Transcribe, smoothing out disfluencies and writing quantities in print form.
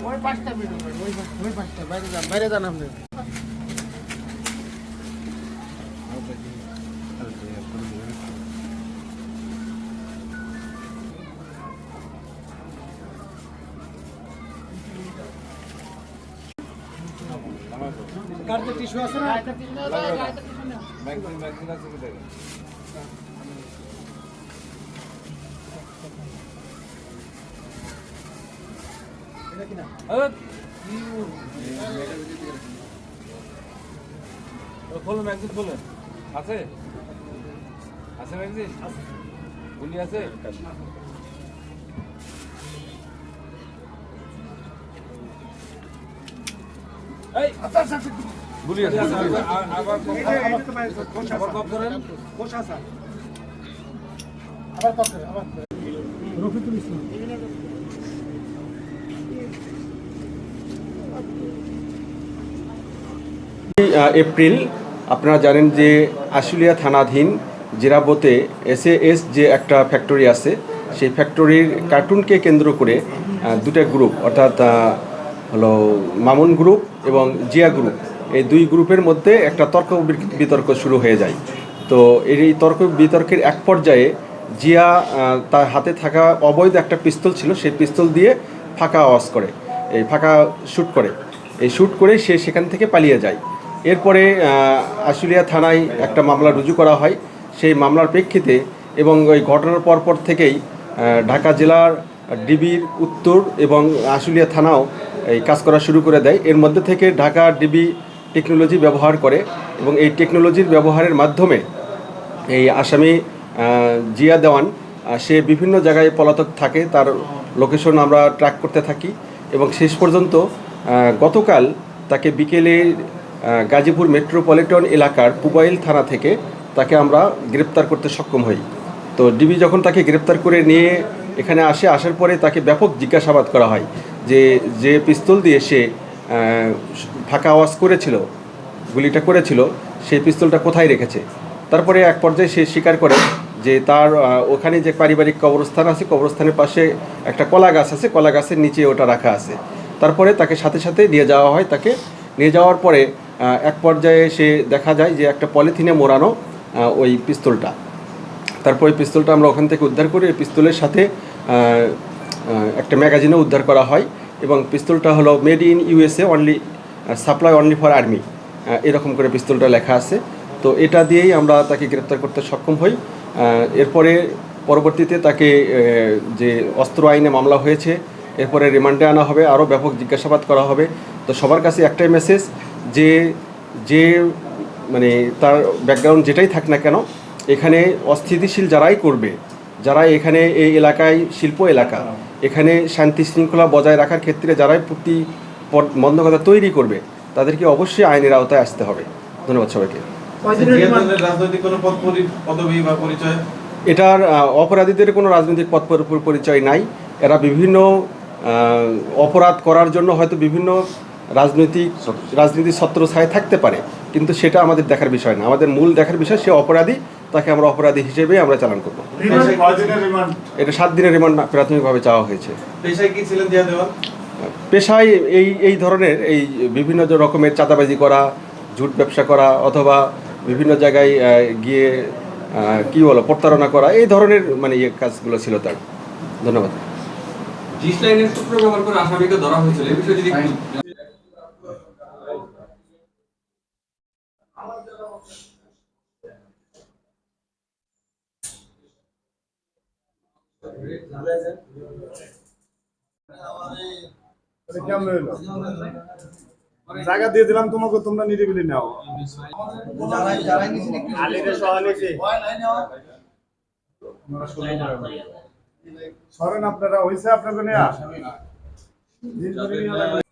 ওই পাঁচটা বেডরুম, ওই পাঁচটা বাইরে যান আপনি। কার্ডে টিস্যু আছে না? খোলো ম্যাগজিন খোলো। আছে আছে ম্যাগজিন গুলি আছে। গুলি আছে আবার কপ ধরেন। রফিকুল ইসলাম। এপ্রিল আপনারা জানেন যে আশুলিয়া থানাধীন জেরাবোতে SAS যে একটা ফ্যাক্টরি আছে, সেই ফ্যাক্টরির কার্টুনকে কেন্দ্র করে দুটা গ্রুপ অর্থাৎ হলো মামুন গ্রুপ এবং জিয়া গ্রুপ, এই দুই গ্রুপের মধ্যে একটা তর্ক বিতর্ক শুরু হয়ে যায়। তো এই তর্ক বিতর্কের এক পর্যায়ে জিয়া তার হাতে থাকা অবৈধ একটা পিস্তল ছিল, সেই পিস্তল দিয়ে ফাঁকা আওয়াজ করে, এই ফাঁকা শ্যুট করে, এই শ্যুট করে সে সেখান থেকে পালিয়ে যায়। এরপরে আশুলিয়া থানায় একটা মামলা রুজু করা হয়। সেই মামলার প্রেক্ষিতে এবং ওই ঘটনার পরপর থেকেই ঢাকা জেলার ডিবির উত্তর এবং আশুলিয়া থানাও এই কাজ করা শুরু করে দেয়। এর মধ্যে থেকে ঢাকা ডিবি টেকনোলজি ব্যবহার করে এবং এই টেকনোলজির ব্যবহারের মাধ্যমে এই আসামি জিয়া দেওয়ান সে বিভিন্ন জায়গায় পলাতক থাকে, তার লোকেশন আমরা ট্র্যাক করতে থাকি এবং শেষ পর্যন্ত গতকাল তাকে বিকেলে গাজীপুর মেট্রোপলিটন এলাকার পুবাইল থানা থেকে তাকে আমরা গ্রেপ্তার করতে সক্ষম হই। তো ডিবি যখন তাকে গ্রেপ্তার করে নিয়ে এখানে আসার পরে তাকে ব্যাপক জিজ্ঞাসাবাদ করা হয় যে পিস্তল দিয়ে সে ফাঁকা আওয়াজ করেছিল, গুলিটা করেছিল, সেই পিস্তলটা কোথায় রেখেছে। তারপরে এক পর্যায়ে সে স্বীকার করে যে তার ওখানে যে পারিবারিক কবরস্থান আছে, কবরস্থানের পাশে একটা কলা গাছ আছে, কলা গাছের নিচে ওটা রাখা আছে। তারপরে তাকে সাথে সাথে নিয়ে যাওয়া হয়। তাকে নিয়ে যাওয়ার পরে এক পর্যায়ে সে দেখা যায় যে একটা পলিথিনে মোড়ানো ওই পিস্তলটা। তারপর ওই পিস্তলটা আমরা ওখান থেকে উদ্ধার করি। এই পিস্তলের সাথে একটা ম্যাগাজিনও উদ্ধার করা হয় এবং পিস্তলটা হলো made in USA only, supply only for army, এরকম করে পিস্তলটা লেখা আছে। তো এটা দিয়েই আমরা তাকে গ্রেপ্তার করতে সক্ষম হই। এরপরে পরবর্তীতে তাকে যে অস্ত্র আইনে মামলা হয়েছে, এরপরে রিমান্ডে আনা হবে, আরও ব্যাপক জিজ্ঞাসাবাদ করা হবে। তো সবার কাছে একটাই মেসেজ যে মানে তার ব্যাকগ্রাউন্ড যেটাই থাক না কেন, এখানে অস্থিতিশীল যারাই করবে, যারা এখানে এই এলাকায় শিল্প এলাকা, এখানে শান্তি শৃঙ্খলা বজায় রাখার ক্ষেত্রে যারাই প্রতিবন্ধকতা তৈরি করবে, তাদেরকে অবশ্যই আইনের আওতায় আসতে হবে। ধন্যবাদ সবাইকে। এটার অপরাধীদের কোনো রাজনৈতিক পথ পরিচয় নাই। এরা বিভিন্ন অপরাধ করার জন্য হয়তো বিভিন্ন রাজনীতির ছত্রছায়া থাকতে পারে, কিন্তু সেটা আমাদের দেখার বিষয় না। আমাদের মূল দেখার বিষয় সে অপরাধী, তাকে আমরা অপরাধী হিসেবে আমরা চালান করব। এটা 7 দিনের রিমান্ড প্রাথমিকভাবে চাওয়া হয়েছে। পেশায় এই ধরনের এই বিভিন্ন রকমের চাঁদাবাজি করা, ঝুট ব্যবসা করা, অথবা বিভিন্ন জায়গায় গিয়ে প্রতারণা করা, এই ধরনের মানে কাজগুলো ছিল তার। ধন্যবাদ। জায়গা দিয়ে দিলাম তোমাকে, তোমরা নিরিবিলি নাও। সরেন আপনারা, হয়েছে আপনাদের নেয়া। যাদের ন্যায়